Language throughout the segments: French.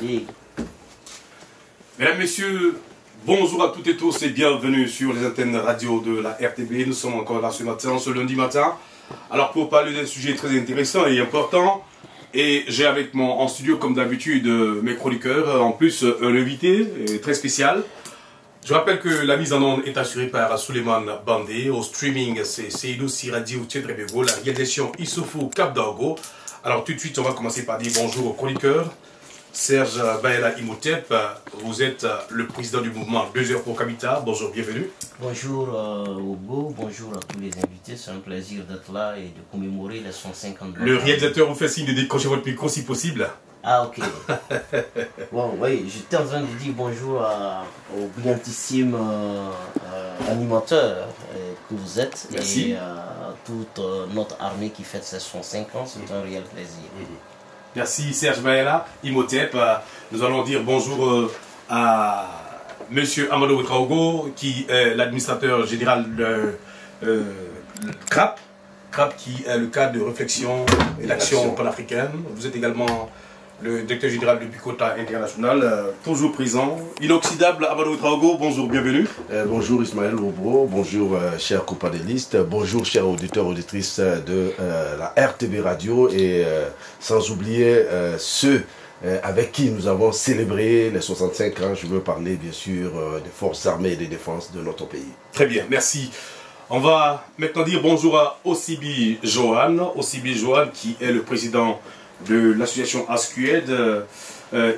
Et... Mesdames, Messieurs, bonjour à toutes et tous et bienvenue sur les antennes radio de la RTB. Nous sommes encore là ce matin, ce lundi matin. Alors pour parler d'un sujet très intéressant et important, et j'ai avec moi en studio comme d'habitude mes chroniqueurs, en plus un invité très spécial. Je rappelle que la mise en onde est assurée par Suleiman Bandé, au streaming c'est Seydou Radio Tchedrebego, la réalisation Issoufou Cap d'Argo. Alors tout de suite on va commencer par dire bonjour aux chroniqueurs. Serge Baela Imhotep, vous êtes le président du mouvement 2 heures pour Kamita. Bonjour, bienvenue. Bonjour Obo, bonjour à tous les invités. C'est un plaisir d'être là et de commémorer les 150 ans. Le réalisateur vous fait signe de décrocher votre micro si possible. Ah ok. Bon, oui, j'étais en train de dire bonjour au brillantissime animateur que vous êtes. Merci. Et à toute notre armée qui fête ses 105 ans. C'est un réel plaisir. Merci Serge Baela Imhotep. Nous allons dire bonjour à Monsieur Amadou Ouedraogo, qui est l'administrateur général de CRAP. CRAP qui est le cadre de réflexion et d'action panafricaine. Vous êtes également le directeur général du Bicota International, toujours présent. Inoxydable Amadou Ouedraogo, bonjour, bienvenue. Bonjour Ismaël Obro, bonjour chers companélistes, bonjour chers auditeurs, auditrices de la RTB Radio et sans oublier ceux avec qui nous avons célébré les 65 ans. Je veux parler bien sûr des forces armées et des défenses de notre pays. Très bien, merci. On va maintenant dire bonjour à Osibi Johan. Osibi Johan qui est le président de l'association Asqued.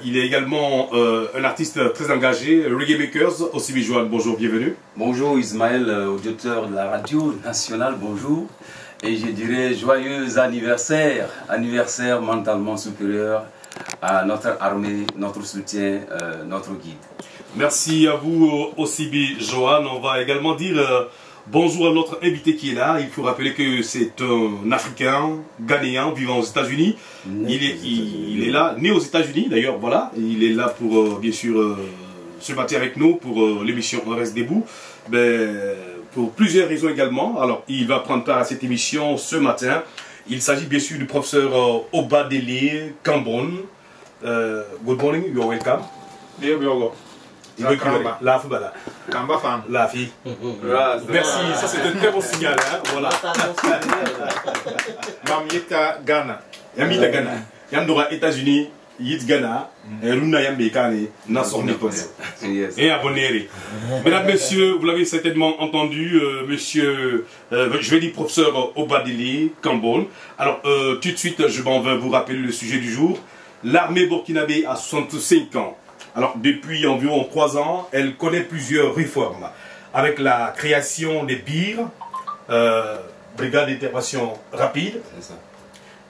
Il est également un artiste très engagé, Reggae Makers. Osibi Johan, bonjour, bienvenue. Bonjour Ismaël, auditeur de la radio nationale, bonjour. Et je dirais joyeux anniversaire, anniversaire mentalement supérieur à notre armée, notre soutien, notre guide. Merci à vous Osibi Johan. On va également dire bonjour à notre invité qui est là. Il faut rappeler que c'est un Africain, Ghanéen, vivant aux États-Unis. Il est là, né aux États-Unis d'ailleurs, voilà. Il est là pour, bien sûr, se battre avec nous pour l'émission On reste debout. Pour plusieurs raisons également. Alors, il va prendre part à cette émission ce matin. Il s'agit bien sûr du professeur Obadele Kambon. Good morning, you are welcome. La Fubala. La fille. Merci, ça c'est un très bon signal. Hein? Voilà. Mamyeta Ghana. Yamita Ghana. Yamdora États-Unis, Yit Ghana, Runa Yambekane, Nassor Nikonse. Et abonné. Mesdames, Messieurs, vous l'avez certainement entendu, monsieur, je vais dire professeur Obadele Kambon. Alors, tout de suite, je m'en vais vous rappeler le sujet du jour. L'armée burkinabé a 65 ans. Alors, depuis environ 3 ans, elle connaît plusieurs réformes. Avec la création des BIR, Brigade d'intervention rapide.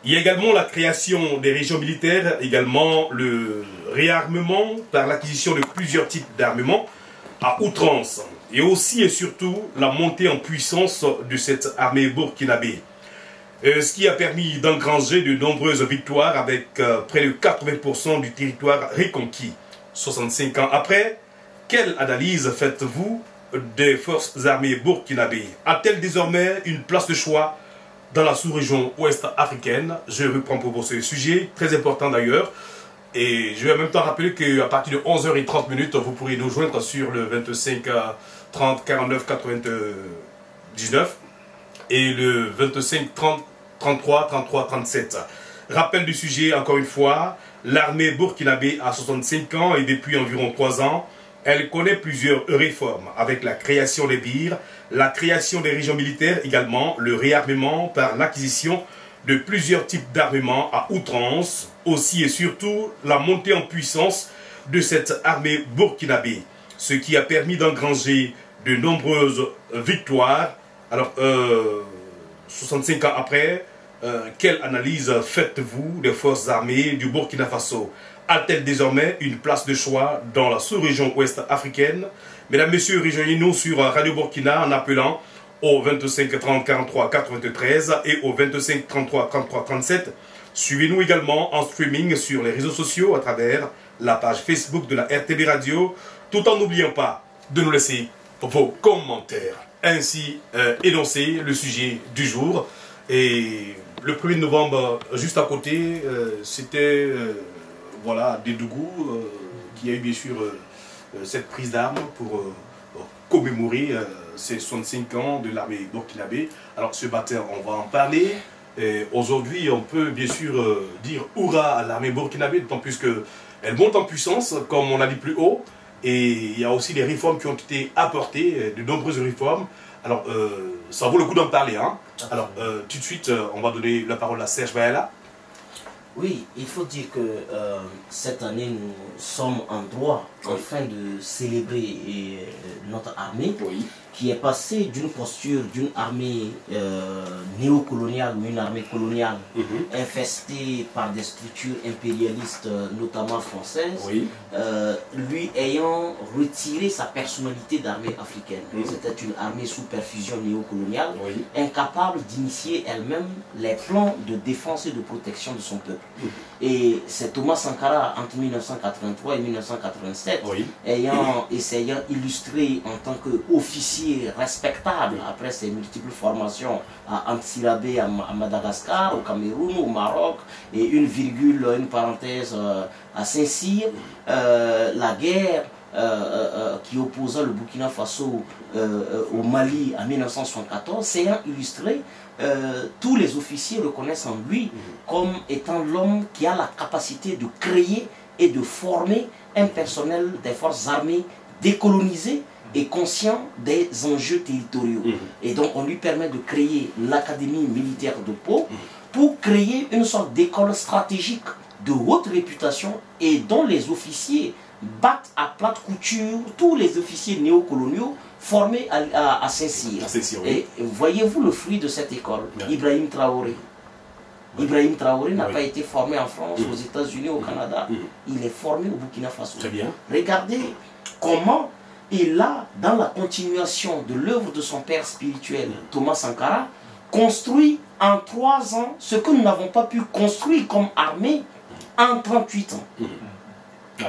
Il y a également la création des régions militaires, également le réarmement par l'acquisition de plusieurs types d'armements à outrance. Et aussi et surtout la montée en puissance de cette armée burkinabé. Ce qui a permis d'engranger de nombreuses victoires avec près de 80% du territoire reconquis. 65 ans après, quelle analyse faites-vous des forces armées burkinabé? A-t-elle désormais une place de choix dans la sous-région ouest africaine? Je reprends pour vous ce sujet, très important d'ailleurs. Et je vais en même temps rappeler qu'à partir de 11h30, vous pourrez nous joindre sur le 25 30 49 99 et le 25 30 33 33 37. Rappel du sujet, encore une fois, l'armée burkinabé a 65 ans et depuis environ 3 ans, elle connaît plusieurs réformes avec la création des BIR, la création des régions militaires également, le réarmement par l'acquisition de plusieurs types d'armements à outrance, aussi et surtout la montée en puissance de cette armée burkinabé, ce qui a permis d'engranger de nombreuses victoires. Alors, 65 ans après, quelle analyse faites-vous des forces armées du Burkina Faso? A-t-elle désormais une place de choix dans la sous-région ouest africaine? Mesdames, Messieurs, rejoignez-nous sur Radio Burkina en appelant au 25 30 43 93 et au 25 33 33 37. Suivez-nous également en streaming sur les réseaux sociaux à travers la page Facebook de la RTB Radio, tout en n'oubliant pas de nous laisser vos commentaires. Ainsi énoncer le sujet du jour. Et le 1er novembre, juste à côté, c'était voilà, Dédougou, qui a eu bien sûr cette prise d'armes pour commémorer ces 65 ans de l'armée burkinabé. Alors ce matin, on va en parler. Aujourd'hui, on peut bien sûr dire hurrah à l'armée burkinabé, d'autant plus qu'elle monte en puissance, comme on l'a dit plus haut. Et il y a aussi des réformes qui ont été apportées, de nombreuses réformes. Alors, ça vaut le coup d'en parler. Hein. Alors, tout de suite, on va donner la parole à Serge Baella. Oui, il faut dire que cette année, nous sommes en droit, enfin, de célébrer notre armée, qui est passée d'une posture d'une armée néocoloniale ou une armée coloniale infestée par des structures impérialistes, notamment françaises, lui ayant retiré sa personnalité d'armée africaine. C'était une armée sous perfusion néocoloniale, incapable d'initier elle-même les plans de défense et de protection de son peuple. Et c'est Thomas Sankara, entre 1983 et 1987, essayant d'illustrer en tant qu'officier respectable, après ses multiples formations à Antsirabé, à Madagascar, au Cameroun, au Maroc, et une virgule, une parenthèse à Saint-Cyr, la guerre qui opposa le Burkina Faso au Mali en 1974, s'ayant illustré, tous les officiers reconnaissent en lui comme étant l'homme qui a la capacité de créer et de former un personnel des forces armées décolonisé et conscient des enjeux territoriaux. Et donc on lui permet de créer l'académie militaire de Pau pour créer une sorte d'école stratégique de haute réputation et dont les officiers battent à plate couture tous les officiers néocoloniaux formés à Saint-Cyr. Et voyez-vous le fruit de cette école, Ibrahim Traoré. Ibrahim Traoré n'a pas été formé en France, aux États-Unis, au Canada. Il est formé au Burkina Faso. Regardez comment il a, dans la continuation de l'œuvre de son père spirituel, Thomas Sankara, construit en 3 ans ce que nous n'avons pas pu construire comme armée en 38 ans.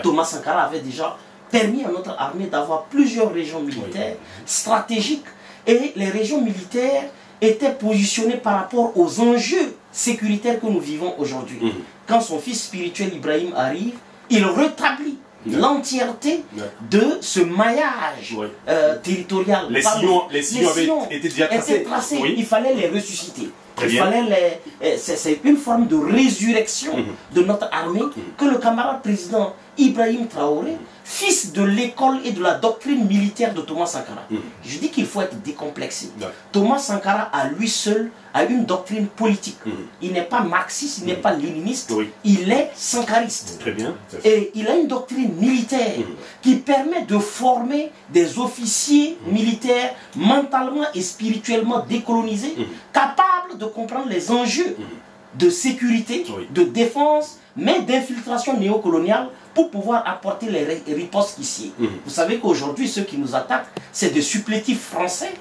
Thomas Sankara avait déjà permis à notre armée d'avoir plusieurs régions militaires stratégiques, et les régions militaires étaient positionnées par rapport aux enjeux sécuritaires que nous vivons aujourd'hui. Quand son fils spirituel Ibrahim arrive, il rétablit l'entièreté de ce maillage territorial. Les sillons avaient été déjà tracés. Il fallait les ressusciter. C'est une forme de résurrection de notre armée que le camarade président Ibrahim Traoré, fils de l'école et de la doctrine militaire de Thomas Sankara. Je dis qu'il faut être décomplexé. Thomas Sankara, à lui seul, a une doctrine politique. Il n'est pas marxiste, il n'est pas léniniste, il est sankariste. Très bien. Et il a une doctrine militaire qui permet de former des officiers militaires mentalement et spirituellement décolonisés, capables de comprendre les enjeux de sécurité, de défense, mais d'infiltration néocoloniale pour pouvoir apporter les ripostes ici. Vous savez qu'aujourd'hui, ceux qui nous attaquent, c'est des supplétifs français,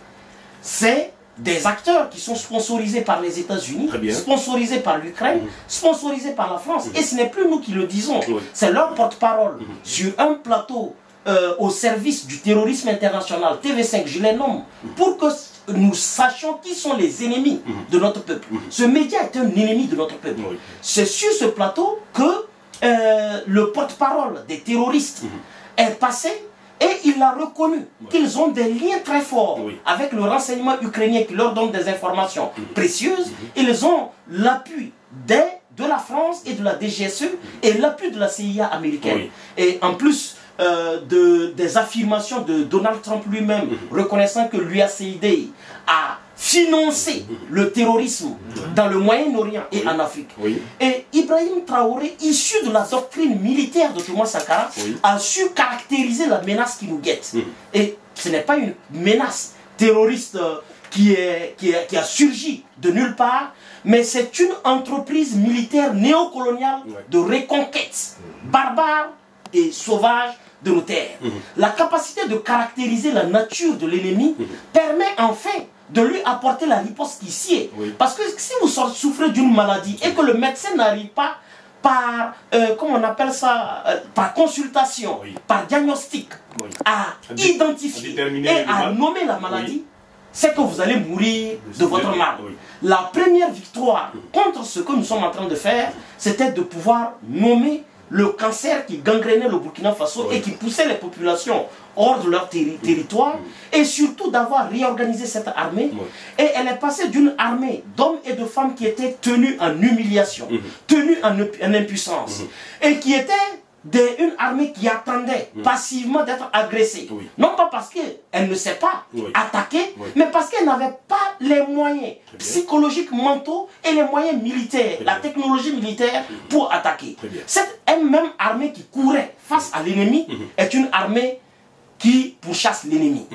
c'est des acteurs qui sont sponsorisés par les États-Unis, sponsorisés par l'Ukraine, sponsorisés par la France. Et ce n'est plus nous qui le disons, c'est leur porte-parole sur un plateau au service du terrorisme international, TV5, je les nomme, pour que nous sachions qui sont les ennemis de notre peuple. Ce média est un ennemi de notre peuple. C'est sur ce plateau que le porte-parole des terroristes est passé, et il a reconnu qu'ils ont des liens très forts avec le renseignement ukrainien qui leur donne des informations précieuses. Ils ont l'appui de la France et de la DGSE et l'appui de la CIA américaine. Et en plus des affirmations de Donald Trump lui-même, reconnaissant que l'USAID a financé le terrorisme dans le Moyen-Orient et en Afrique. Et Ibrahim Traoré, issu de la doctrine militaire de Thomas Sankara, a su caractériser la menace qui nous guette. Et ce n'est pas une menace terroriste qui a surgi de nulle part, mais c'est une entreprise militaire néocoloniale de reconquête barbare et sauvage de nos terres. La capacité de caractériser la nature de l'ennemi permet enfin de lui apporter la riposte qui sied. Parce que si vous souffrez d'une maladie et que le médecin n'arrive pas par, comment on appelle ça, par consultation, par diagnostic, à identifier et à nommer la maladie, c'est que vous allez mourir de votre mal. La première victoire contre ce que nous sommes en train de faire, c'était de pouvoir nommer le cancer qui gangrénait le Burkina Faso et qui poussait les populations hors de leur territoire, et surtout d'avoir réorganisé cette armée. Et elle est passée d'une armée d'hommes et de femmes qui étaient tenus en humiliation, tenus en impuissance, et qui étaient une armée qui attendait passivement d'être agressée. Non pas parce qu'elle ne sait pas attaquer, mais parce qu'elle n'avait pas les moyens psychologiques, mentaux et les moyens militaires, la technologie militaire pour attaquer. Cette même armée qui courait face à l'ennemi est une armée qui pourchasse l'ennemi.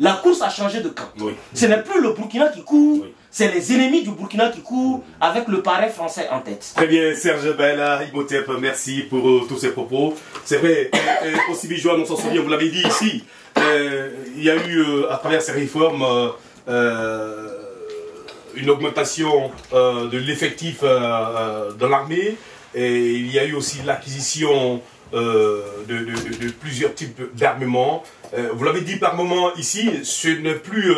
La course a changé de camp. Ce n'est plus le Burkina qui court, c'est les ennemis du Burkina qui courent avec le parrain français en tête. Très bien, Serge Baïla, Imhotep, merci pour tous ces propos. C'est vrai, aussi Bijoua, on s'en souvient, vous l'avez dit ici, il y a eu, à travers ces réformes, une augmentation de l'effectif dans l'armée, et il y a eu aussi l'acquisition de plusieurs types d'armements. Vous l'avez dit par moment ici, ce n'est plus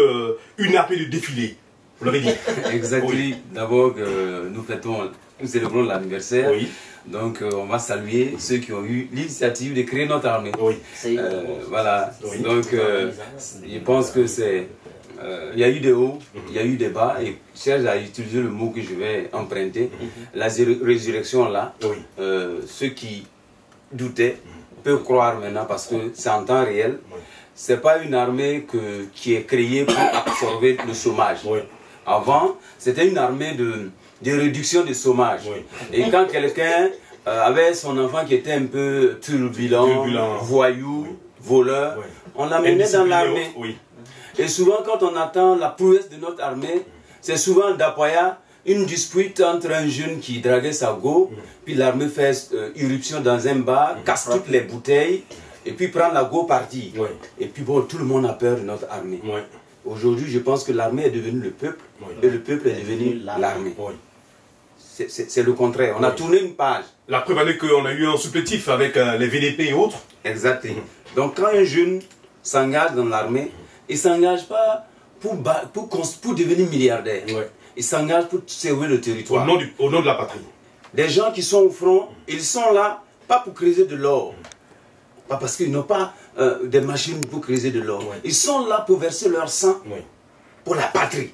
une armée de défilé. Vous l'avez dit. Exactement. D'abord, nous célébrons l'anniversaire. Donc, on va saluer ceux qui ont eu l'initiative de créer notre armée. Voilà. Donc, je pense que c'est... il y a eu des hauts, il y a eu des bas, et Serge a utilisé le mot que je vais emprunter. La résurrection là, ceux qui doutaient peuvent croire maintenant parce que c'est en temps réel. C'est pas une armée qui est créée pour absorber le chômage. Avant, c'était une armée de réduction du chômage. Et quand quelqu'un avait son enfant qui était un peu turbulent, voyou, voleur, on l'amenait dans l'armée. Et souvent, quand on attend la prouesse de notre armée, c'est souvent d'Apoya, une dispute entre un jeune qui draguait sa go, puis l'armée fait irruption dans un bar, casse toutes les bouteilles, et puis prend la go partie. Et puis bon, tout le monde a peur de notre armée. Aujourd'hui, je pense que l'armée est devenue le peuple, et le peuple est devenu l'armée. C'est le contraire. On a tourné une page. La preuve est qu'on a eu un supplétif avec les VDP et autres. Exactement. Donc quand un jeune s'engage dans l'armée, il ne s'engage pas pour devenir milliardaire. Il s'engage pour sauver le territoire. Au nom de la patrie. Des gens qui sont au front, ils sont là, pas pour creuser de l'or. Pas parce qu'ils n'ont pas des machines pour creuser de l'or. Ils sont là pour verser leur sang pour la patrie.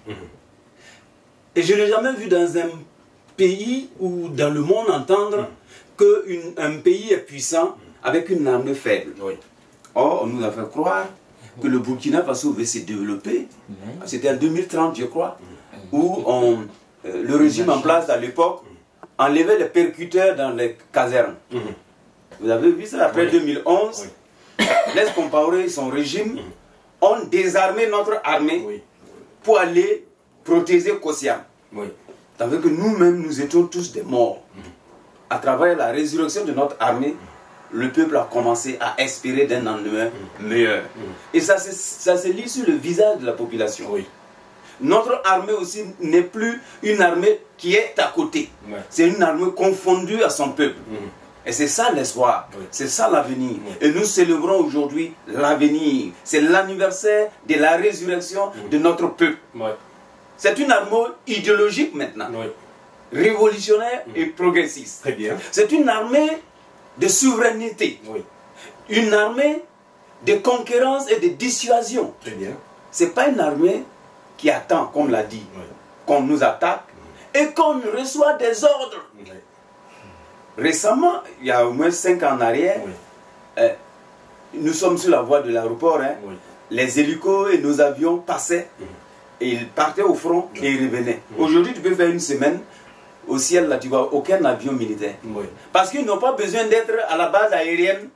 Et je n'ai jamais vu dans un pays ou dans le monde entendre qu'un pays est puissant avec une armée faible. Or, on nous a fait croire que le Burkina Faso veut se développer. C'était en 2030, je crois, où le régime en place à l'époque enlevait les percuteurs dans les casernes. Vous avez vu ça après 2011. Blaise Compaoré et son régime ont désarmé notre armée pour aller protéger Kossiam. Tandis que nous-mêmes, nous étions tous des morts. À travers la résurrection de notre armée, le peuple a commencé à espérer d'un lendemain meilleur. Et ça se lit sur le visage de la population. Notre armée aussi n'est plus une armée qui est à côté. C'est une armée confondue à son peuple. Et c'est ça l'espoir, c'est ça l'avenir. Et nous célébrons aujourd'hui l'avenir. C'est l'anniversaire de la résurrection de notre peuple. C'est une armée idéologique maintenant, révolutionnaire et progressiste. Très bien. C'est une armée de souveraineté, une armée de conquérance et de dissuasion. Très bien. Ce n'est pas une armée qui attend, comme l'a dit, qu'on nous attaque et qu'on reçoit des ordres. Récemment, il y a au moins 5 ans en arrière, nous sommes sur la voie de l'aéroport. Les hélicos et nos avions passaient et ils partaient au front et ils revenaient. Aujourd'hui, tu peux faire une semaine. Au ciel, là, tu vois aucun avion militaire. Parce qu'ils n'ont pas besoin d'être à la base aérienne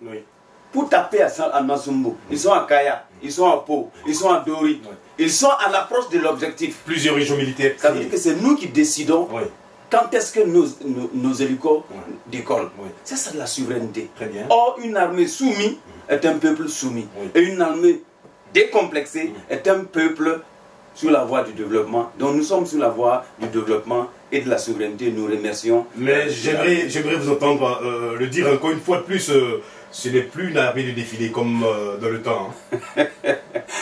pour taper à Nassumbo. Ils sont à Kaya, ils sont à Pau, ils sont à Dori. Ils sont à l'approche de l'objectif. Plusieurs régions militaires. Ça veut dire que c'est nous qui décidons quand est-ce que nos hélicos décollent. C'est ça la souveraineté. Très bien. Or, une armée soumise est un peuple soumis. Et une armée décomplexée est un peuple sur la voie du développement. Donc nous sommes sur la voie du développement et de la souveraineté. Nous remercions. Mais j'aimerais vous entendre le dire encore une fois de plus. Ce n'est plus une armée de défilé comme dans le temps.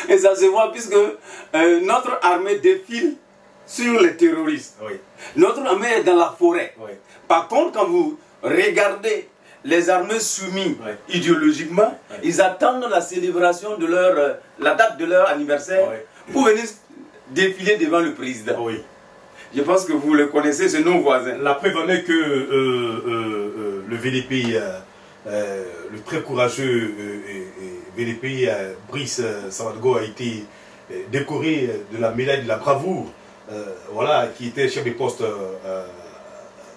Et ça se voit puisque notre armée défile sur les terroristes. Notre armée est dans la forêt. Par contre, quand vous regardez les armées soumises idéologiquement, ils attendent la célébration de la date de leur anniversaire pour venir défiler devant le président. Je pense que vous le connaissez, c'est nos voisins. La preuve en est que le VDP, le très courageux VDP Brice Savadogo a été décoré de la médaille de la bravoure, voilà, qui était chef de poste.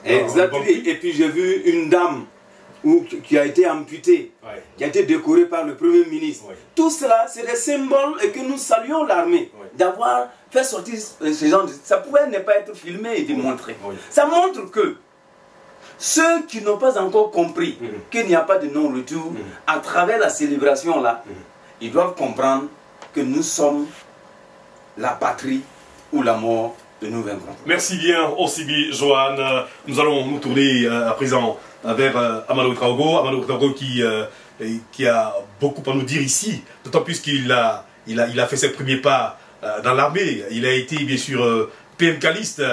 Exactement. Et puis j'ai vu une dame qui a été amputée, qui a été décorée par le Premier ministre. Tout cela, c'est des symboles et que nous saluons l'armée d'avoir fait sortir ce genre de... Ça pouvait ne pas être filmé et démontré. Ça montre que ceux qui n'ont pas encore compris qu'il n'y a pas de non-retour à travers la célébration là, ils doivent comprendre que nous sommes la patrie ou la mort de nos vaincrons. Merci bien, Osibi Johan. Nous allons nous tourner à présent vers Amadou Traogo. Amadou Traogo qui a beaucoup à nous dire ici, d'autant plus qu'il a fait ses premiers pas dans l'armée. Il a été bien sûr PMKiste,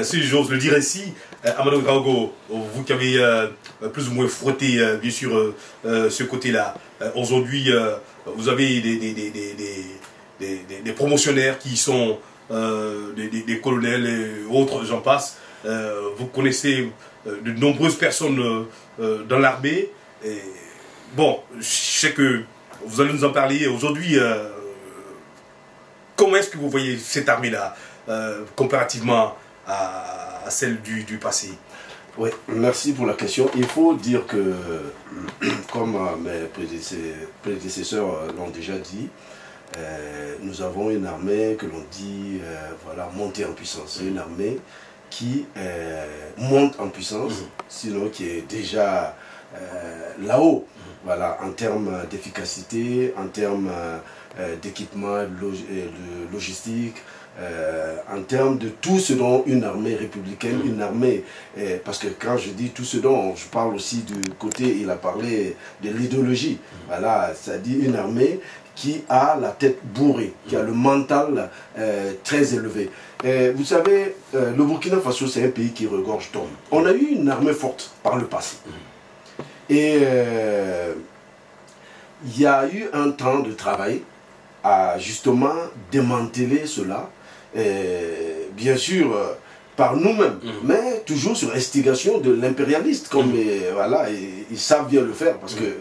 si j'ose le dire ainsi. Amadou Traogo, vous qui avez plus ou moins frotté bien sûr ce côté-là, aujourd'hui vous avez des promotionnaires qui sont des colonels et autres, j'en passe. Vous connaissez de nombreuses personnes dans l'armée. Bon, je sais que vous allez nous en parler aujourd'hui. Comment est-ce que vous voyez cette armée-là comparativement à celle du passé? Oui, merci pour la question. Il faut dire que, comme mes prédécesseurs l'ont déjà dit, nous avons une armée que l'on dit voilà, montée en puissance. C'est une armée qui monte en puissance, sinon qui est déjà là-haut, voilà, en termes d'efficacité, en termes d'équipement, de logistique, en termes de tout ce dont une armée républicaine, une armée, parce que quand je dis tout ce dont, je parle aussi du côté, il a parlé de l'idéologie, voilà, c'est-à-dire une armée qui a la tête bourrée, qui a le mental très élevé. Vous savez, le Burkina Faso, c'est un pays qui regorge d'hommes. On a eu une armée forte par le passé. Et il y a eu un temps de travail à justement démanteler cela, bien sûr par nous-mêmes, mais toujours sur instigation de l'impérialiste, comme voilà, ils savent bien le faire, parce que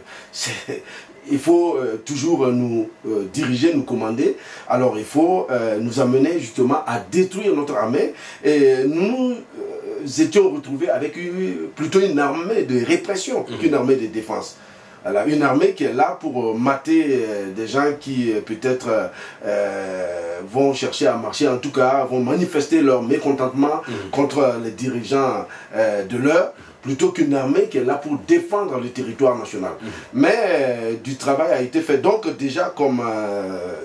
il faut toujours nous diriger, nous commander. Alors il faut nous amener justement à détruire notre armée. Et nous étions retrouvés avec plutôt une armée de répression qu'une armée de défense. Alors, une armée qui est là pour mater des gens qui peut-être vont chercher à marcher, en tout cas vont manifester leur mécontentement contre les dirigeants de l'heure, plutôt qu'une armée qui est là pour défendre le territoire national. Mais du travail a été fait. Donc déjà, comme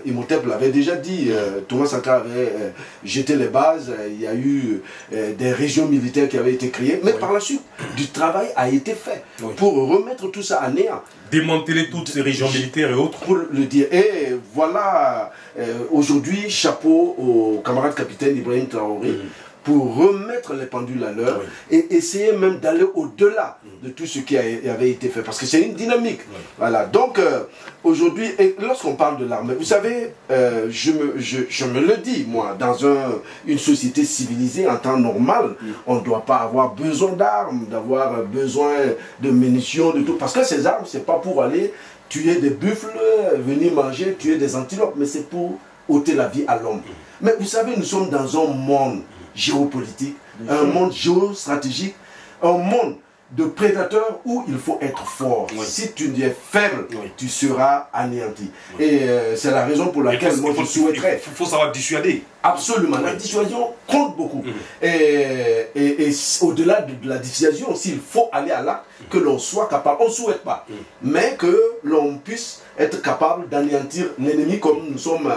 Imhotep l'avait déjà dit, Thomas Sankara avait jeté les bases, il y a eu des régions militaires qui avaient été créées, mais par la suite, du travail a été fait pour remettre tout ça à néant. Démanteler toutes ces régions militaires et autres. Pour le dire. Et voilà, aujourd'hui, chapeau au camarade capitaine Ibrahim Traoré, pour remettre les pendules à l'heure et essayer même d'aller au-delà de tout ce qui avait été fait. Parce que c'est une dynamique. Voilà. Donc, aujourd'hui, lorsqu'on parle de l'armée, vous savez, je me le dis, moi, dans une société civilisée, en temps normal, on ne doit pas avoir besoin d'armes, d'avoir besoin de munitions, de tout. Parce que ces armes, c'est pas pour aller tuer des buffles, venir manger, tuer des antilopes, mais c'est pour ôter la vie à l'homme. Mais vous savez, nous sommes dans un monde géopolitique, un monde géostratégique, un monde de prédateurs où il faut être fort. Si tu es faible, tu seras anéanti. Et c'est la raison pour laquelle moi je souhaiterais... Il faut savoir dissuader. Absolument, la dissuasion compte beaucoup. Et au-delà de la dissuasion, s'il faut aller à l'acte, que l'on soit capable, on ne souhaite pas, mais que l'on puisse être capable d'anéantir l'ennemi comme nous sommes,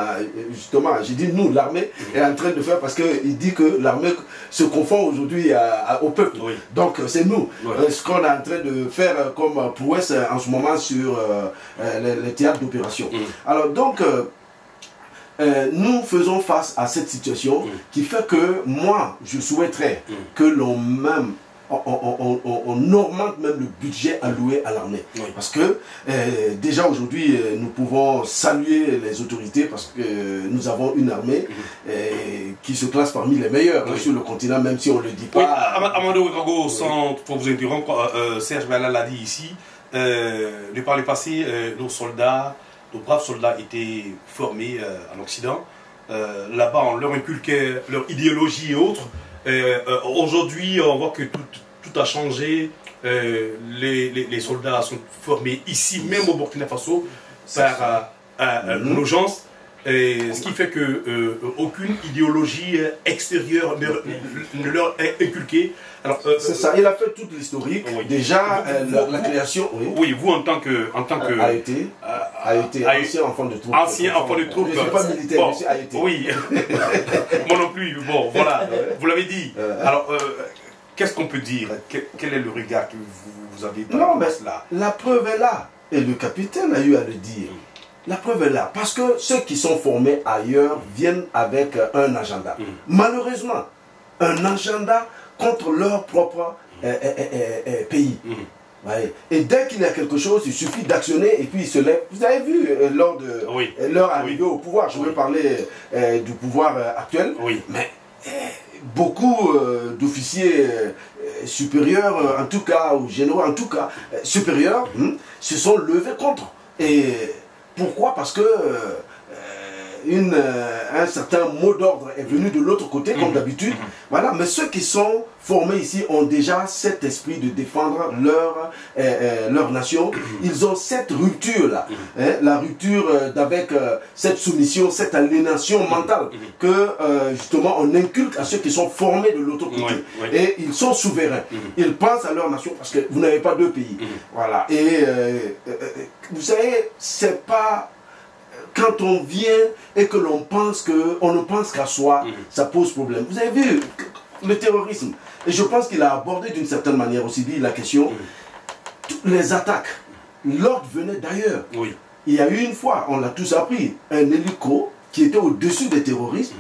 justement, j'ai dit nous, l'armée est en train de faire, parce qu'il dit que l'armée se confond aujourd'hui au peuple. Donc c'est nous, ce qu'on est en train de faire comme prouesse en ce moment sur les théâtres d'opération. Alors donc, nous faisons face à cette situation qui fait que moi, je souhaiterais que l'on même on augmente même le budget alloué à l'armée. Oui. Parce que déjà aujourd'hui, nous pouvons saluer les autorités parce que nous avons une armée qui se classe parmi les meilleures sur le continent, même si on ne le dit pas. Oui, Amando Wekago, sans vous interrompre, Serge Bala l'a dit ici, de par le passé, nos soldats, nos braves soldats étaient formés en Occident. Là-bas, on leur inculquait leur idéologie et autres. Aujourd'hui, on voit que tout a changé. Les soldats sont formés ici, même au Burkina Faso, par nos gens. Ce qui fait que aucune idéologie extérieure ne leur est inculquée. C'est ça, il a fait toute l'historique. Oui. Déjà, la création. Oui. Oui, vous en tant que a été ancien enfant de troupe. Ancien enfant de troupe. Je ne suis pas militaire, bon, je suis a été. Oui, moi non plus. Bon, voilà, vous l'avez dit. Alors, qu'est-ce qu'on peut dire? Quel est le regard que vous avez par rapport à cela? La preuve est là, et le capitaine a eu à le dire. La preuve est là, parce que ceux qui sont formés ailleurs viennent avec un agenda. Malheureusement, un agenda contre leur propre pays. Ouais. Et dès qu'il y a quelque chose, il suffit d'actionner et puis ils se lèvent. Vous avez vu lors de leur arrivée au pouvoir, je veux parler du pouvoir actuel, mais beaucoup d'officiers supérieurs, en tout cas, ou généraux, en tout cas, supérieurs, se sont levés contre. Et pourquoi? Parce que un certain mot d'ordre est venu de l'autre côté, comme d'habitude. Voilà. Mais ceux qui sont formés ici ont déjà cet esprit de défendre leur nation. Ils ont cette rupture-là. La rupture avec cette soumission, cette aliénation mentale que justement on inculque à ceux qui sont formés de l'autre côté. Et ils sont souverains. Ils pensent à leur nation parce que vous n'avez pas deux pays. Voilà. Et vous savez, c'est pas... Quand on vient et que l'on pense qu'on ne pense qu'à soi, ça pose problème. Vous avez vu le terrorisme, et je pense qu'il a abordé d'une certaine manière aussi dit la question, toutes les attaques, l'ordre venait d'ailleurs. Il y a eu une fois, on l'a tous appris, un hélico qui était au-dessus des terroristes.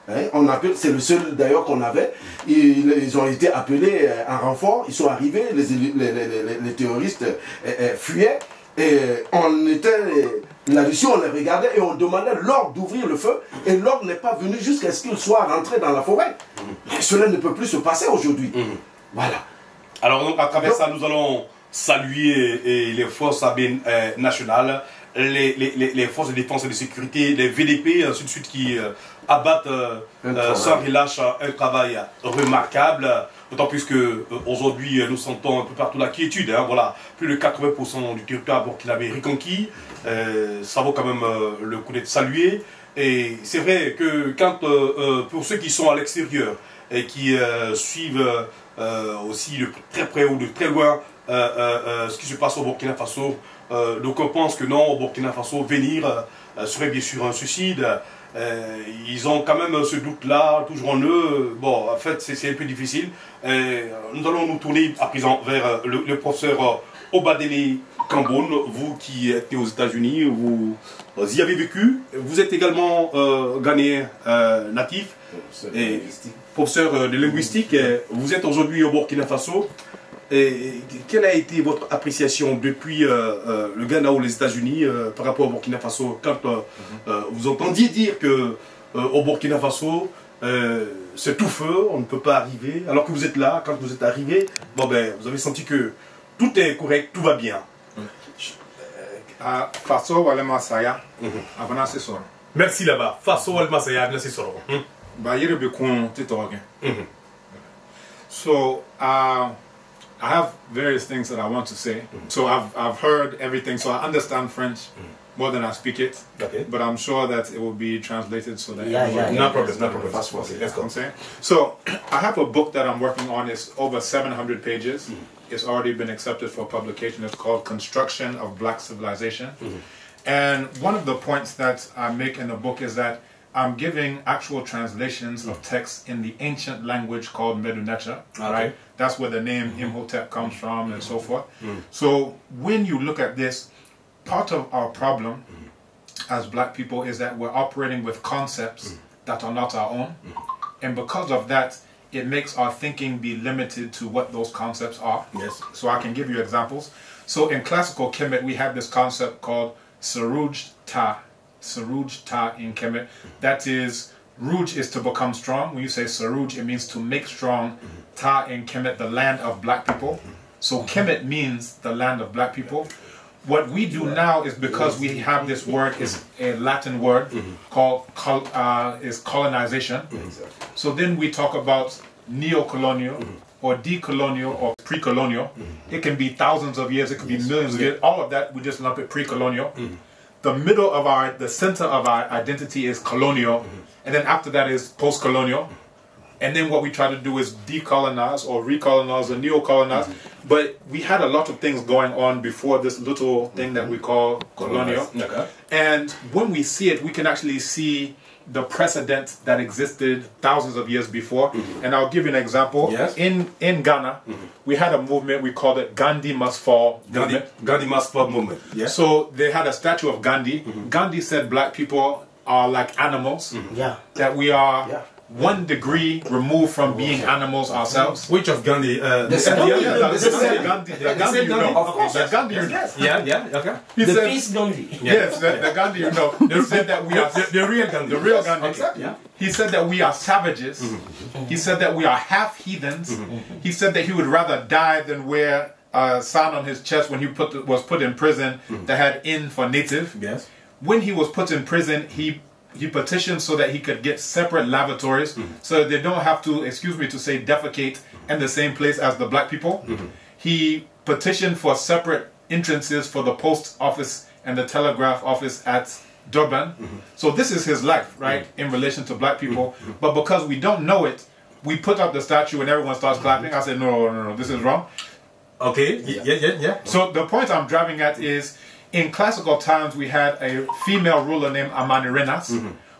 C'est le seul d'ailleurs qu'on avait. Ils ont été appelés en renfort, ils sont arrivés, les terroristes fuyaient. Et on était là-dessus, on les regardait et on demandait l'ordre d'ouvrir le feu. Et l'ordre n'est pas venu jusqu'à ce qu'il soit rentré dans la forêt. Mais cela ne peut plus se passer aujourd'hui. Voilà. Alors donc, à travers ça, nous allons saluer les forces nationales, les forces de défense et de sécurité, les VDP, ainsi de suite, qui abattent sans relâche un travail remarquable. D'autant plus qu'aujourd'hui, nous sentons un peu partout la quiétude. Voilà, plus de 80% du territoire burkinabé reconquis. Ça vaut quand même le coup d'être salué. Et c'est vrai que quand, pour ceux qui sont à l'extérieur et qui suivent aussi de très près ou de très loin ce qui se passe au Burkina Faso, donc on pense que non, au Burkina Faso, venir serait bien sûr un suicide. Ils ont quand même ce doute-là, toujours en eux. Bon, en fait, c'est un peu difficile. Nous allons nous tourner à présent vers le professeur Obadele Kambon. Vous qui êtes aux États-Unis, vous y avez vécu. Vous êtes également Ghanéen natif, et professeur de linguistique. Vous êtes aujourd'hui au Burkina Faso. Et quelle a été votre appréciation depuis le Ghana ou les États-Unis par rapport au Burkina Faso quand vous entendiez dire que au Burkina Faso c'est tout feu, on ne peut pas arriver, alors que vous êtes là, quand vous êtes arrivé, bon ben vous avez senti que tout est correct, tout va bien. Faso wale masaya, abana se soro. Merci là-bas. Faso wale masaya, abana se soro. Ba yere be kon titogen. So I have various things that I want to say. So I've heard everything, so I understand French more than I speak it. Okay. But I'm sure that it will be translated so that no problem, no problem. That's what I'm saying. So I have a book that I'm working on. It's over 700 pages. It's already been accepted for publication. It's called Construction of Black Civilization. And one of the points that I make in the book is that I'm giving actual translations of texts in the ancient language called Medu-Neter, right? That's where the name Imhotep comes from and so forth. So when you look at this, part of our problem as black people is that we're operating with concepts that are not our own. And because of that, it makes our thinking be limited to what those concepts are. Yes. So I can give you examples. So in classical Kemet, we have this concept called Saruj Ta. Saruj Ta in Kemet. That is, Ruj is to become strong. When you say Saruj, it means to make strong. Ta in Kemet, the land of black people. So Kemet means the land of black people. What we do now is, because we have this word, is a Latin word called is colonization. So then we talk about neo-colonial or decolonial or pre-colonial. It can be thousands of years, it could be millions of years. All of that, we just lump it pre-colonial. The middle of the center of our identity is colonial, and then after that is post-colonial. And then what we try to do is decolonize or recolonize or neocolonize. But we had a lot of things going on before this little thing that we call colonial. And when we see it, we can actually see the precedent that existed thousands of years before. And I'll give you an example. In Ghana, we had a movement, we called it Gandhi Must Fall movement. Gandhi Must Fall movement. So they had a statue of Gandhi. Gandhi said black people are like animals. That we are 1 degree removed from being animals ourselves. Which of Gandhi? The Gandhi you know. The Gandhi you know. He The said, peace Gandhi. yes, the Gandhi you know. They said that we are The real Gandhi. the real Gandhi. He said that we are savages. He said that we are half heathens. He said that he would rather die than wear a sign on his chest when he was put in prison that had "in" for native. When he was put in prison, he petitioned so that he could get separate lavatories so that they don't have to, excuse me to say, defecate in the same place as the black people. He petitioned for separate entrances for the post office and the telegraph office at Durban. So this is his life, right, in relation to black people. But because we don't know it, we put up the statue and everyone starts clapping. I said, no, this is wrong. Okay, So the point I'm driving at is, in classical times, we had a female ruler named Amanirenas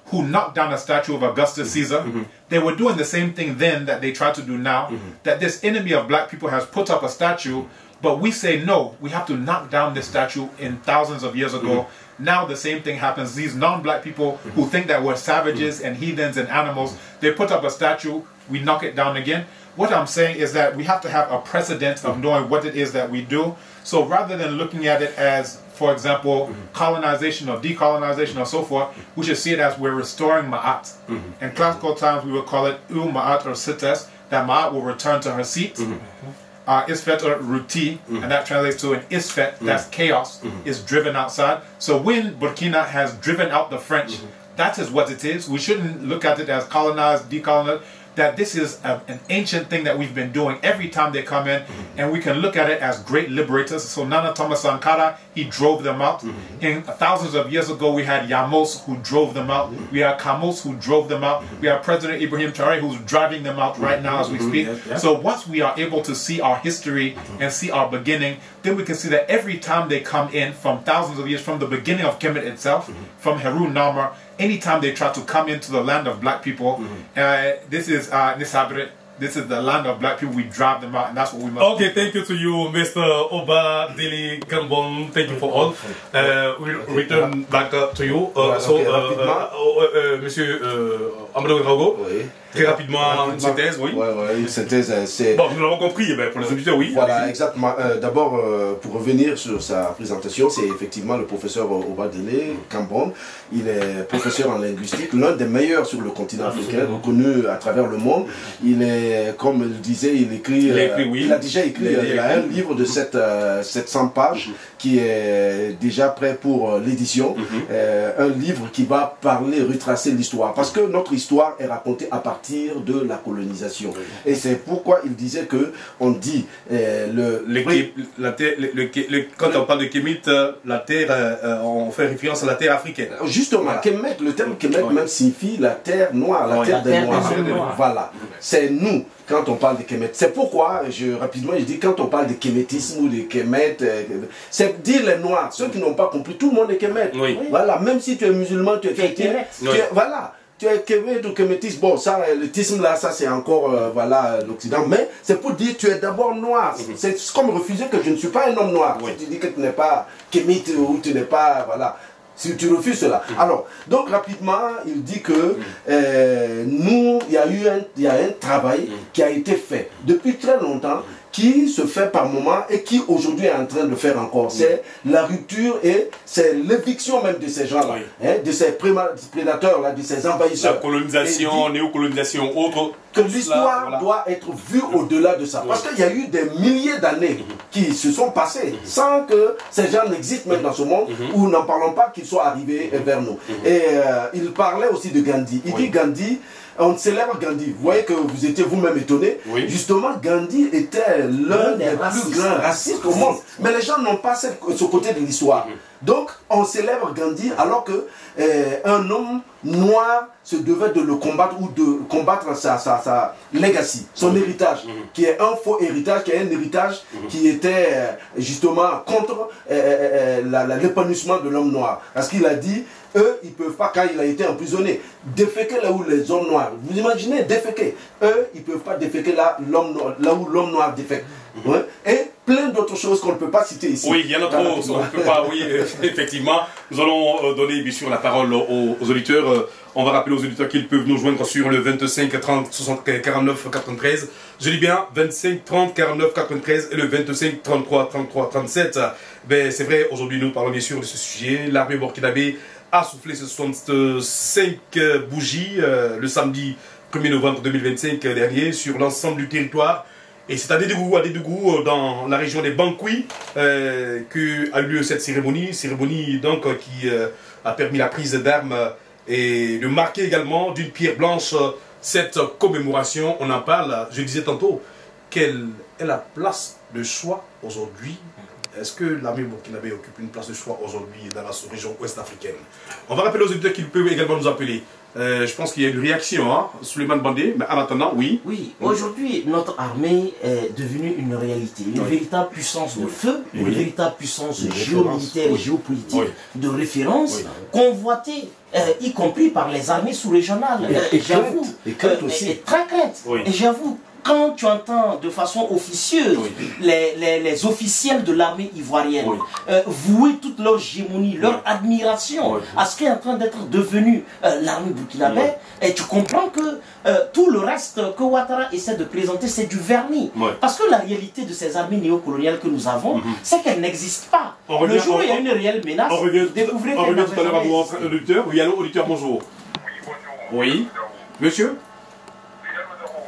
who knocked down a statue of Augustus Caesar. They were doing the same thing then that they try to do now, that this enemy of black people has put up a statue, but we say, no, we have to knock down this statue in thousands of years ago. Now the same thing happens. These non-black people who think that we're savages and heathens and animals, they put up a statue, we knock it down again. What I'm saying is that we have to have a precedent of knowing what it is that we do. So rather than looking at it as, for example, colonization or decolonization or so forth, we should see it as we're restoring Ma'at. In classical times, we would call it Ma'at or Sites, that Ma'at will return to her seat. Isfet or Ruti, and that translates to an Isfet, that's chaos, is driven outside. So when Burkina has driven out the French, that is what it is. We shouldn't look at it as colonized, decolonized. That this is an ancient thing that we've been doing every time they come in, and we can look at it as great liberators. So Nana Thomas Sankara, he drove them out. In thousands of years ago, we had Yamos who drove them out. We had Kamos who drove them out. We have President Ibrahim Traoré who's driving them out right now as we speak. So once we are able to see our history and see our beginning, then we can see that every time they come in from thousands of years, from the beginning of Kemet itself, from Heru Narmer, anytime they try to come into the land of black people, this is Nisabre, this is the land of black people, we drive them out, and that's what we must do. Okay, thank you to you, Mr. Oba Dili Kambon. Thank you for all. We'll return back to you. Monsieur Amadou Rago, très rapidement, une synthèse, oui. Une synthèse, c'est... Bon, nous l'avons compris, pour les auditeurs, oui. Voilà, exactement. D'abord, pour revenir sur sa présentation, c'est effectivement le professeur Oba Dili Kambon. Il est professeur en linguistique, l'un des meilleurs sur le continent africain, reconnu à travers le monde. Il est, comme il disait, il écrit, il a déjà écrit un livre de 700 pages qui est déjà prêt pour l'édition. Un livre qui va parler, retracer l'histoire. Parce que notre histoire est racontée à partir de la colonisation. Et c'est pourquoi il disait que on dit quand on parle de Kemet, la terre, on fait référence à la terre africaine. Justement, Kemet, le terme Kemet même signifie la terre noire, la terre des Noirs. Voilà, c'est nous quand on parle de Kemet. C'est pourquoi, rapidement, je dis quand on parle de Kemetisme ou de Kemet, c'est dire les Noirs. Ceux qui n'ont pas compris, tout le monde est Kemet. Voilà, même si tu es musulman, tu es chrétien, voilà. Tu es Kemet ou Kemétis, bon, ça, le tisme là, ça c'est encore, voilà, l'Occident, mais c'est pour dire tu es d'abord noir. C'est comme refuser que je ne suis pas un homme noir. Si tu dis que tu n'es pas Kemet ou tu n'es pas, voilà. Si tu refuses cela. Alors, donc rapidement, il dit que nous, il y a un travail qui a été fait depuis très longtemps, qui se fait par moment et qui aujourd'hui est en train de faire encore. C'est la rupture et c'est l'éviction même de ces gens-là, de ces prédateurs-là, de ces envahisseurs. La colonisation, néocolonisation, autre. Que l'histoire doit être vue au-delà de ça. Parce qu'il y a eu des milliers d'années qui se sont passées sans que ces gens n'existent même dans ce monde, ou n'en parlons pas qu'ils soient arrivés vers nous. Et il parlait aussi de Gandhi. Il dit Gandhi, on célèbre Gandhi. Vous voyez que vous étiez vous-même étonné. Justement, Gandhi était l'un des plus grands racistes au monde. Mais les gens n'ont pas ce côté de l'histoire. Donc, on célèbre Gandhi alors que un homme noir se devait de le combattre ou de combattre sa legacy, son héritage, qui est un faux héritage, qui est un héritage qui était justement contre l'épanouissement de l'homme noir. Parce qu'il a dit, eux, ils ne peuvent pas, quand il a été emprisonné, déféquer là où les hommes noirs, vous imaginez, déféquer, eux, ils ne peuvent pas déféquer là où l'homme noir défèque. Et plein d'autres choses qu'on ne peut pas citer ici. Oui, il y en a trop, on ne peut pas, oui, effectivement. Nous allons donner bien sûr la parole aux auditeurs. On va rappeler aux auditeurs qu'ils peuvent nous joindre sur le 25 30 60 49 93. Je dis bien 25 30 49 93 et le 25 33 33 37. Ben, c'est vrai, aujourd'hui nous parlons bien sûr de ce sujet. L'armée burkinabé a soufflé ce 65 bougies le samedi 1er novembre 2025 dernier sur l'ensemble du territoire. Et c'est à Dédougou, dans la région des Bankouis, qu'a eu lieu cette cérémonie donc qui a permis la prise d'armes et de marquer également d'une pierre blanche cette commémoration. On en parle, je disais tantôt, quelle est la place de choix aujourd'hui? Est-ce que l'armée burkinabé occupe une place de choix aujourd'hui dans la région ouest africaine? On va rappeler aux auditeurs qu'ils peuvent également nous appeler. Je pense qu'il y a une réaction, hein, Souleymane Bandé, mais en attendant, oui. Oui, aujourd'hui, notre armée est devenue une réalité, une véritable puissance de feu, une véritable puissance géomilitaire et géopolitique de référence, convoitée, y compris par les armées sous-régionales. Et j'avoue, et très crainte. Et j'avoue, quand tu entends de façon officieuse les officiels de l'armée ivoirienne vouer toute leur gémonie, leur admiration à ce qui est en train d'être devenu l'armée burkinabé, et tu comprends que tout le reste que Ouattara essaie de présenter, c'est du vernis. Parce que la réalité de ces armées néocoloniales que nous avons, c'est qu'elles n'existent pas. Le jour où il y a une réelle menace, découvrez qu'elles n'existent pas. On revient tout à l'heure à votre auditeur. Oui, allô, auditeur, bonjour. Oui, monsieur?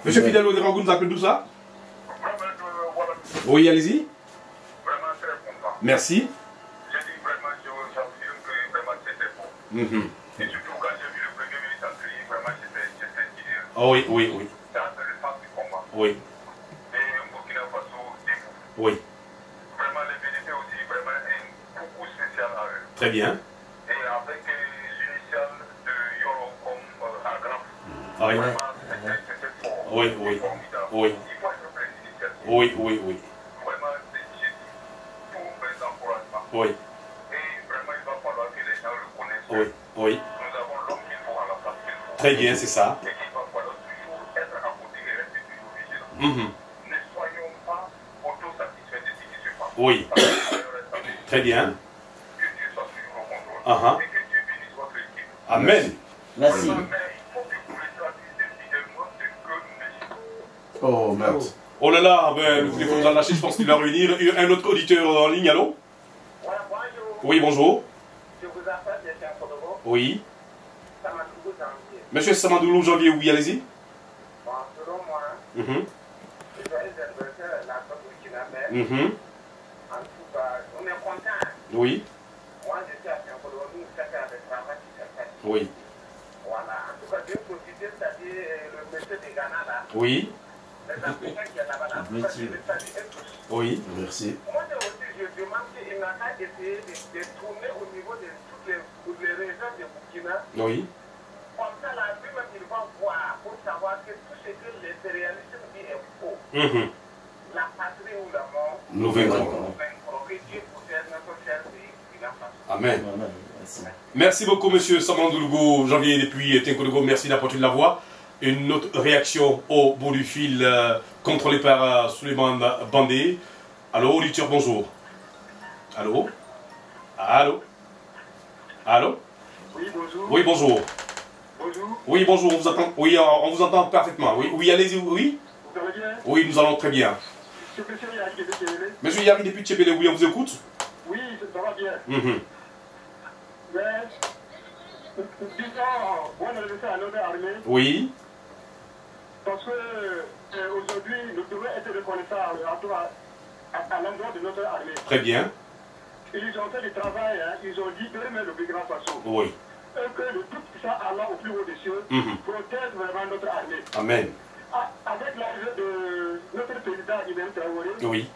Monsieur Fidel Oderangou nous appelle d'où ça? Oui, allez-y. Vraiment très content. Merci. J'ai dit vraiment, j'affirme que vraiment c'était bon. Et surtout quand j'ai vu le premier ministre en crier, vraiment j'étais tiré. Oh oui, oui, oui. C'est le sens du combat. Oui. Et Burkina Faso debout. Oui. Vraiment les BDP aussi, vraiment un coucou spécial à eux. Très bien. Et avec l'initiale de Yoro comme Agraf. Ah oui. Vraiment c'était fort. Oui, oui. Formidable. Oui. Il faut être plein d'initiative. Oui, oui, oui. Vraiment, j'ai dit tous mes encouragements. Oui. Et vraiment, il va falloir que les gens le connaissent. Oui, oui. Nous avons l'homme qu'il faut à la place qu'il faut. Très bien, c'est ça. Et qu'il va falloir toujours être à côté et rester toujours vigilant. Ne soyons pas autosatisfaits de ce qui se passe. Oui. Très bien. Que Dieu soit sur le contrôle. Et que Dieu bénisse votre équipe. Amen. Merci. Mais il faut que vous les traduisez fidèlement ce que nous méditons. Oh merde. Oh là là, ben, le téléphone nous a lâché, je pense qu'il va revenir. Un autre auditeur en ligne, allô? Ouais, bonjour. Oui, bonjour. Je vous appelle de Saint-Colombo. Oui. Samandougou Janvier. Monsieur Samandoulou Janvier, oui, allez-y. Bon, selon moi, je vais inverser la peuple burkinabé. En tout cas, on est content. Oui. Moi, je suis à Saint-Colombo, nous faisons avec le travail qui s'est fait. Oui. Voilà. En tout cas, je vais profiter, c'est-à-dire le monsieur de Ghana là. Oui. Les Africains qui sont là-bas, là. En tout cas, je les salue et tous. Oui. Merci. Moi aussi, je demande qu'il n'a qu'à essayer de tourner au niveau de toutes les régions de Burkina. Oui. Comme ça, là, lui-même, il va voir pour savoir que tout ce que les réalistes disent est faux. La patrie ou la mort, Nous vaincrons. Que Dieu protège notre cher pays, Burkina Faso. Amen. Merci. Merci beaucoup, monsieur Samandoulou Janvier, depuis Tinkodogo. Merci d'apporter de la voix. Une autre réaction au bout du fil, contrôlée par Souleymane Bandé. Allô, auditeur, bonjour. Allô? Allô? Allô? Oui, bonjour. Oui, bonjour. Bonjour. Oui, bonjour, on vous entend. Oui, on vous entend parfaitement. Oui, oui, allez-y, oui. Vous allez bien? Oui, nous allons très bien. C'est monsieur Yari depuis Tchébélé. Monsieur Yari depuis Tchébélé, oui, on vous écoute. Oui, ça va bien. Mais, disons, on a laissé à notre armée. Oui. Parce que aujourd'hui, nous devons être reconnaissants à l'endroit de notre armée. Très bien. Ils ont fait du travail, hein, ils ont libéré même le Burkina Faso. Oui. Et que le tout puissant Allah au plus haut des cieux protège vraiment notre armée. Amen. Avec l'arrivée de notre président Ibrahim Traoré, oui.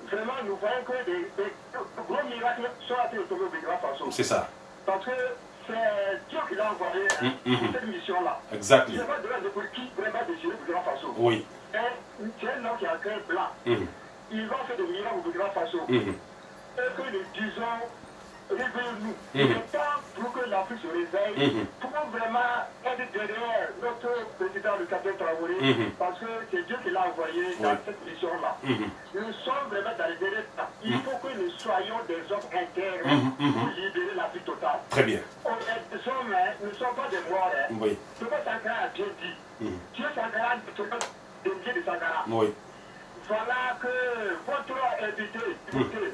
Vraiment nous voyons que des gros miracles sont à faire au Burkina Faso. C'est ça. Parce que c'est Dieu qui l'a envoyé pour cette mission-là. Exactement. C'est pas de pour qui vraiment désirer le Burkina Faso. Oui. Et c'est un homme qui a un cœur blanc. Il va faire des miracles au Burkina Faso. Et que nous disons, réveillons-nous. Il est temps pour que l'Afrique se réveille, pour vraiment être derrière notre président, le capitaine Traoré, parce que c'est Dieu qui l'a envoyé dans cette mission-là. Nous sommes vraiment dans les derniers temps. Il faut que nous soyons des hommes intègres pour libérer l'Afrique totale. Très bien. Nous ne sommes pas des morts. Oui. Thomas Sankara a bien dit. Dieu Sankara, des pieds de Sankara. Oui. Voilà que votre invité,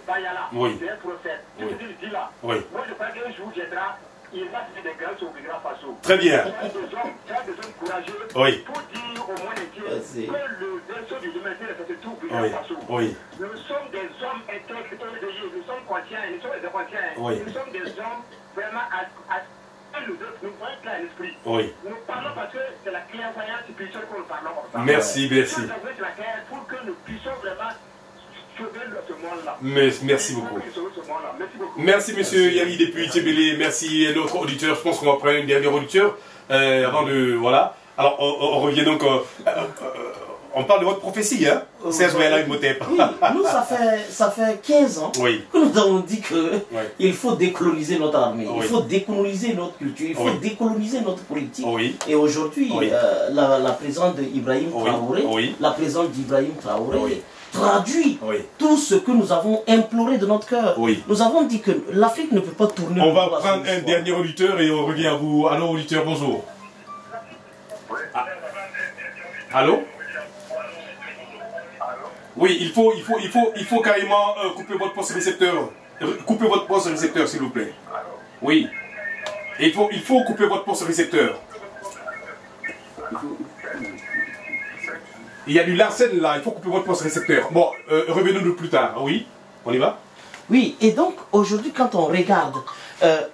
Bayala, c'est un prophète. Je vous dis là. Moi, je crois qu'un jour viendra, il va faire des grâces au Burkina Faso. Très bien. Des hommes courageux pour dire au monde entier que le berceau du humanité est tout au Burkina Faso. Nous sommes des hommes intègres, nous sommes conscients, nous sommes des conscients. Nous sommes des hommes vraiment nous voyons clair à l'esprit. Nous parlons parce que c'est la clairvoyance spirituelle que nous parlons ensemble. Merci, merci. Pour que nous puissions vraiment sauver ce monde-là. Merci beaucoup. Merci, monsieur Yari depuis Tchébélé. Merci, notre auditeur. Je pense qu'on va prendre une dernière auditeur avant de. Voilà. Alors, on revient donc. On parle de votre prophétie, hein? Serge Wela Imhotep. Oui, nous, ça fait 15 ans que nous avons dit qu'il faut décoloniser notre armée, il faut décoloniser notre culture, il faut décoloniser notre politique. Et aujourd'hui, la présence d'Ibrahim Traoré, la présence d'Ibrahim Traoré traduit tout ce que nous avons imploré de notre cœur. Nous avons dit que l'Afrique ne peut pas tourner. On va prendre un dernier auditeur et on revient à vous. Allô, auditeur, bonjour. Allô? Oui, il faut carrément couper votre poste récepteur. Coupez votre poste récepteur, s'il vous plaît. Oui. Il faut couper votre poste récepteur. Il y a du larcène là, il faut couper votre poste récepteur. Bon, revenons-nous plus tard. Oui, on y va? Oui, et donc aujourd'hui, quand on regarde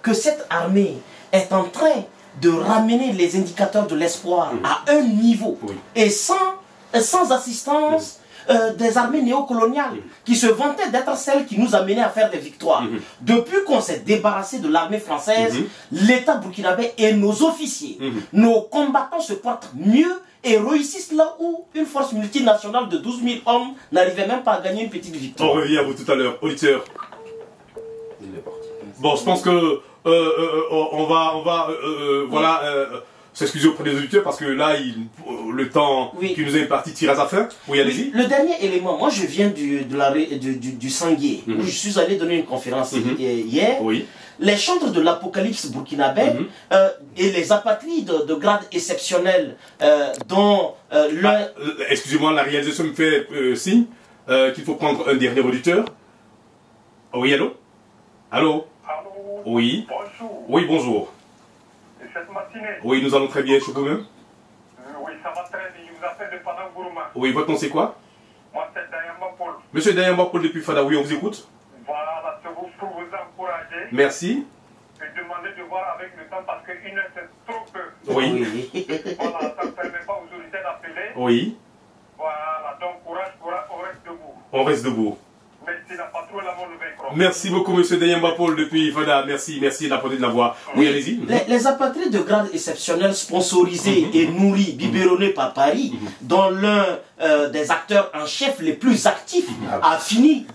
que cette armée est en train de ramener les indicateurs de l'espoir à un niveau et sans assistance des armées néocoloniales qui se vantaient d'être celles qui nous amenaient à faire des victoires. Depuis qu'on s'est débarrassé de l'armée française, l'État burkinabé et nos officiers, nos combattants se portent mieux et réussissent là où une force multinationale de 12 000 hommes n'arrivait même pas à gagner une petite victoire. On revient à vous tout à l'heure, auditeur. Bon, je pense que on va s'excuser auprès des auditeurs parce que là, le temps qui nous est imparti tire à sa fin. Oui, allez-y. Le dernier élément, moi je viens du Sanguier, où je suis allé donner une conférence hier. Les chantres de l'Apocalypse burkinabé et les apatrides de grade exceptionnel dont l'un... Excusez-moi, la réalisation me fait signe qu'il faut prendre un dernier auditeur. Oui, allô? Allô? Allô? Oui. Bonjour. Oui, bonjour. Cette matinée. Oui, nous allons très bien, chez vous-même. Oui, ça va très bien. Je vous appelle de Fada Gourma. Oui, votre nom c'est quoi? Moi, c'est Dayamba Paul. Monsieur Dayamba Paul depuis Fada, oui, on vous écoute. Voilà, c'est pour vous encourager. Merci. Et demander de voir avec le temps parce qu'une heure, c'est trop peu. Oui. Voilà, ça ne permet pas aux autorités d'appeler. Oui. Voilà, donc courage, on reste debout. On reste debout. Merci, la patrouille, la bonne nouvelle. Merci beaucoup, monsieur Dayamba Paul depuis Fada. Merci d'apporter de la voix. Oui, allez-y. Les apatrides de grade exceptionnel sponsorisés et nourris, biberonnés par Paris, dont l'un des acteurs en chef les plus actifs a fini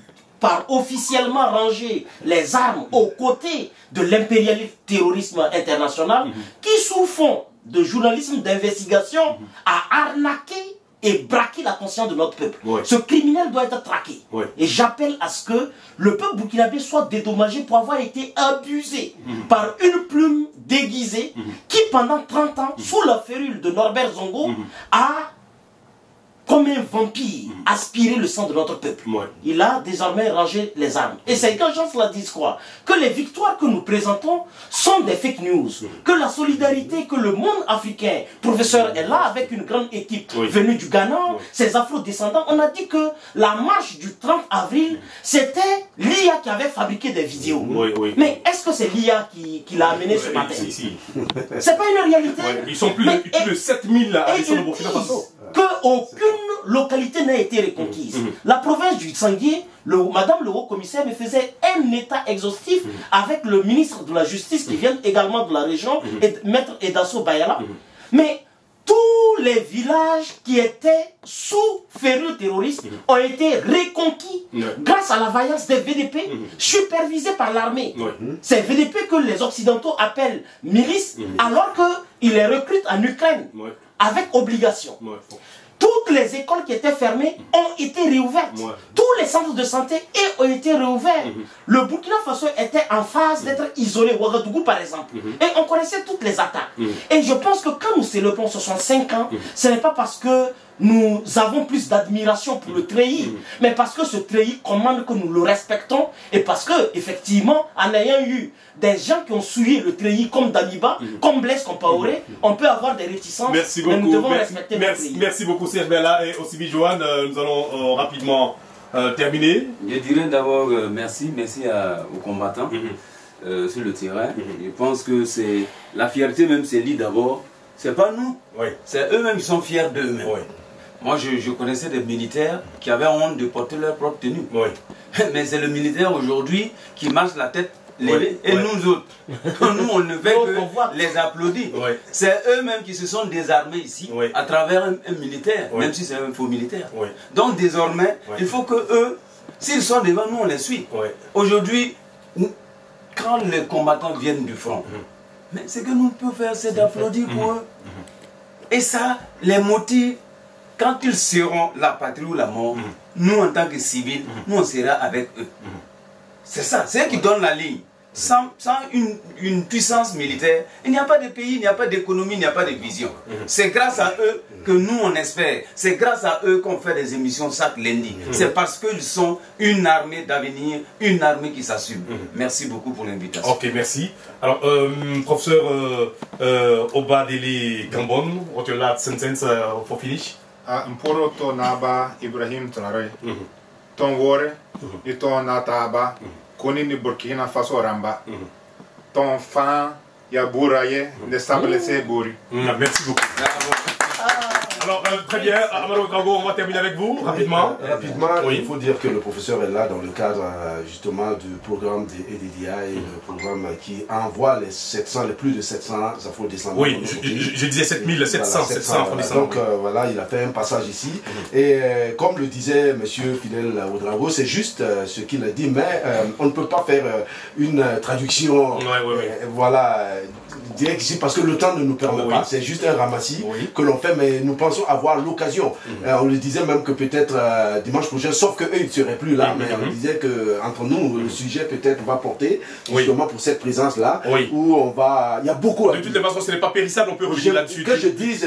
par officiellement ranger les armes aux côtés de l'impérialisme terrorisme international qui, sous fond de journalisme d'investigation, a arnaqué et braquer la conscience de notre peuple. Ouais. Ce criminel doit être traqué. Ouais. Et j'appelle à ce que le peuple burkinabé soit dédommagé pour avoir été abusé par une plume déguisée qui pendant 30 ans, sous la férule de Norbert Zongo, a, comme un vampire, aspiré le sang de notre peuple. Ouais. Il a désormais rangé les armes. Et ces gens cela disent quoi? Que les victoires que nous présentons sont des fake news. Que la solidarité, que le monde africain, professeur est là avec une grande équipe venue du Ghana, ses afro-descendants. On a dit que la marche du 30 avril, c'était l'IA qui avait fabriqué des vidéos. Mais est-ce que c'est l'IA qui l'a amené ce matin? C'est pas une réalité. Ils sont plus de 7000 à l'échelle de Burkina Faso. Qu'aucune localité n'a été reconquise. La province du Sanguier, Madame le haut-commissaire me faisait un état exhaustif avec le ministre de la Justice qui vient également de la région, et Maître Edasso Bayala. Mais tous les villages qui étaient sous férule terroriste ont été reconquis grâce à la vaillance des VDP, supervisés par l'armée. C'est VDP que les Occidentaux appellent milices, alors qu'ils les recrutent en Ukraine avec obligation. Toutes les écoles qui étaient fermées ont été réouvertes. Tous les centres de santé ont été réouverts. Le Burkina Faso était en phase d'être isolé, Ouagadougou par exemple. Et on connaissait toutes les attaques. Et je pense que quand nous célébrons 65 ans, ce n'est pas parce que nous avons plus d'admiration pour le treillis, mais parce que ce treillis commande que nous le respectons, et parce que, effectivement, en ayant eu des gens qui ont souillé le treillis comme Damiba, comme Blaise Compaoré, on peut avoir des réticences, mais nous devons respecter le treillis. Merci beaucoup Serge Bella et aussi Johan. Nous allons rapidement terminer. Je dirais d'abord merci aux combattants sur le terrain. Je pense que c'est la fierté même, c'est lui d'abord. C'est pas nous, c'est eux-mêmes qui sont fiers d'eux-mêmes. Moi, je connaissais des militaires qui avaient honte de porter leur propre tenue. Mais c'est le militaire aujourd'hui qui marche la tête levée. Et nous autres, nous, on ne fait que les applaudir. C'est eux-mêmes qui se sont désarmés ici à travers un militaire, même si c'est un faux militaire. Donc désormais, il faut que eux, s'ils sont devant nous, on les suit. Aujourd'hui, quand les combattants viennent du front, mais ce que nous pouvons faire, c'est d'applaudir pour eux. Et ça les motive. Quand ils seront la patrie ou la mort, nous en tant que civils, nous on sera avec eux. C'est ça, c'est eux qui donnent la ligne. Sans une puissance militaire, il n'y a pas de pays, il n'y a pas d'économie, il n'y a pas de vision. C'est grâce à eux que nous on espère. C'est grâce à eux qu'on fait des émissions chaque lundi. C'est parce qu'ils sont une armée d'avenir, une armée qui s'assume. Merci beaucoup pour l'invitation. Ok, merci. Alors, professeur Obadele Gambon, what your last sentence for finish? Mporo to naba Ibrahim Traoré. Ton wore, ni ton nataba, koni ni Burkina Faso ramba. Ton fan ya bouraye, ne sablesse bouri. Merci beaucoup. Alors, très bien, Amaro Kango, on va terminer avec vous, rapidement. Rapidement, il faut dire que le professeur est là dans le cadre justement du programme des EDDI, le programme qui envoie les plus de 700 afro-descendants. Oui, je disais 7700, voilà, 700 afro-descendants. Donc voilà, il a fait un passage ici. Et comme le disait M. Fidel Ouedraogo, c'est juste ce qu'il a dit, mais on ne peut pas faire une traduction voilà, directe ici parce que le temps ne nous permet pas. C'est juste un ramassis que l'on fait, mais nous pensons avoir l'occasion. On le disait même que peut-être dimanche prochain, sauf qu'eux ils ne seraient plus là, mais on disait qu'entre nous, le sujet peut-être va porter justement pour cette présence-là, où on va... Il y a beaucoup... De toutes les façons, ce n'est pas périssable, on peut revenir là-dessus. Que je dise,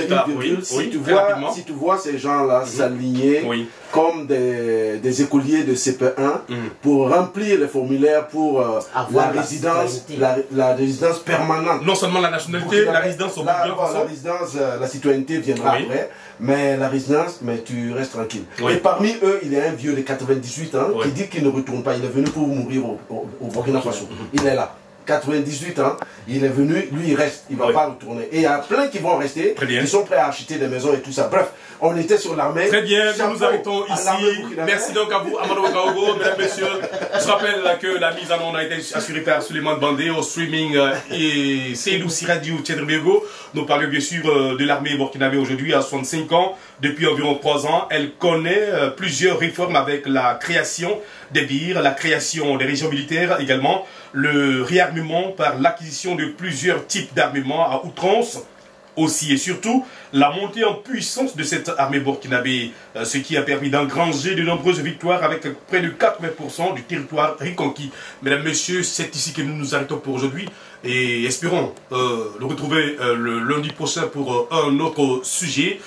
si tu vois ces gens-là s'aligner comme des écoliers de CP1 pour remplir les formulaires pour la résidence permanente. Non seulement la nationalité, la résidence au Burkina Faso. La résidence, la citoyenneté viendra après, mais la résidence, mais tu restes tranquille. Et parmi eux, il y a un vieux de 98 ans qui dit qu'il ne retourne pas, il est venu pour mourir au Burkina Faso. Il est là. 98 ans, il est venu, lui il reste, il ne va pas retourner. Et il y a plein qui vont rester, qui sont prêts à acheter des maisons et tout ça. Bref, on était sur l'armée. Très bien, nous arrêtons ici. Merci donc à vous, Amadou Kaogo, mesdames, messieurs. Je rappelle que la mise en onde a été assurée par Suleiman Bandé au streaming et Seydou Siradiou Tchedrbego. Nous parlons bien sûr de l'armée burkinabé aujourd'hui à 65 ans. Depuis environ 3 ans, elle connaît plusieurs réformes avec la création des BIR, la création des régions militaires également, le réarmement par l'acquisition de plusieurs types d'armements à outrance, aussi et surtout la montée en puissance de cette armée burkinabé, ce qui a permis d'engranger de nombreuses victoires avec près de 80% du territoire reconquis. Mesdames, Messieurs, c'est ici que nous nous arrêtons pour aujourd'hui et espérons le retrouver le lundi prochain pour un autre sujet.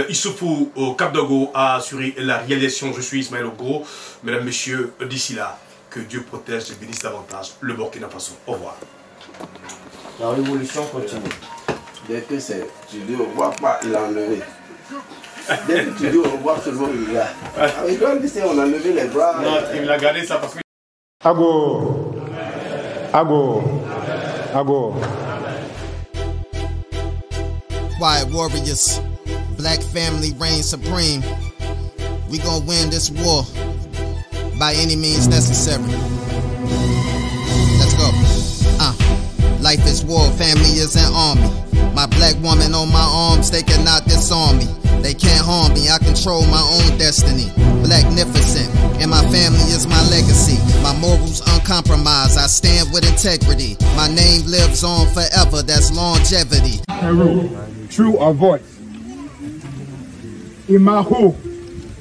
Issoufou Kapdogo a assuré la réalisation. Je suis Ismaël Ogro. Mesdames, Messieurs, d'ici là, que Dieu protège et bénisse davantage le Burkina Faso. Au revoir. La révolution continue. Dès que tu dis au revoir, pas, il a enlevé. Dès que tu dis au revoir, seulement il est là. Il doit laisser, on a levé les bras. Non, il a gardé ça parce que... Ago. Ago. Ago. Quiet warriors, black family reign supreme. We gonna win this war by any means necessary. Let's go. Life is war, family is an army. My black woman on my arms, they cannot disarm me. They can't harm me, I control my own destiny. Blacknificent, and my family is my legacy. My morals uncompromised, I stand with integrity. My name lives on forever, that's longevity. Heru, true or voice. Imahu,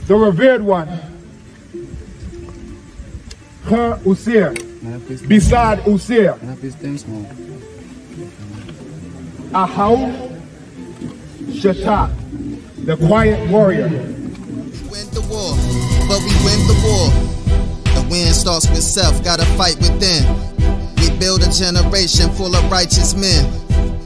the revered one. Her Usir, beside Usir. Ahau Shata, the quiet warrior. We win the war, but we win the war. The win starts with self, gotta fight within. We build a generation full of righteous men.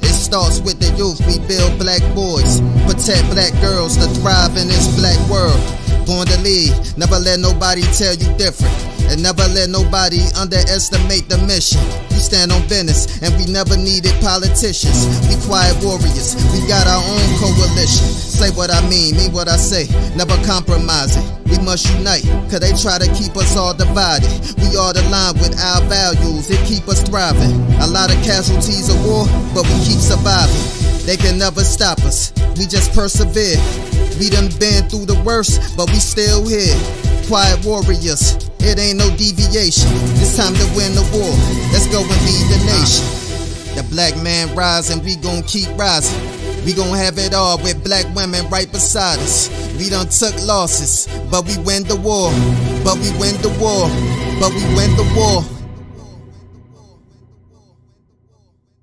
It starts with the youth, we build black boys. Protect black girls to thrive in this black world. Born to lead, never let nobody tell you different. And never let nobody underestimate the mission. We stand on business, and we never needed politicians. We quiet warriors, we got our own coalition. Say what I mean what I say, never compromise it. We must unite, cause they try to keep us all divided. We all aligned with our values, it keep us thriving. A lot of casualties of war, but we keep surviving. They can never stop us, we just persevere. We done been through the worst, but we still here. Quiet warriors, it ain't no deviation. It's time to win the war, let's go and lead the nation. The black man rise and we gon' keep rising. We gon' have it all with black women right beside us. We done took losses, but we win the war. But we win the war, but we win the war.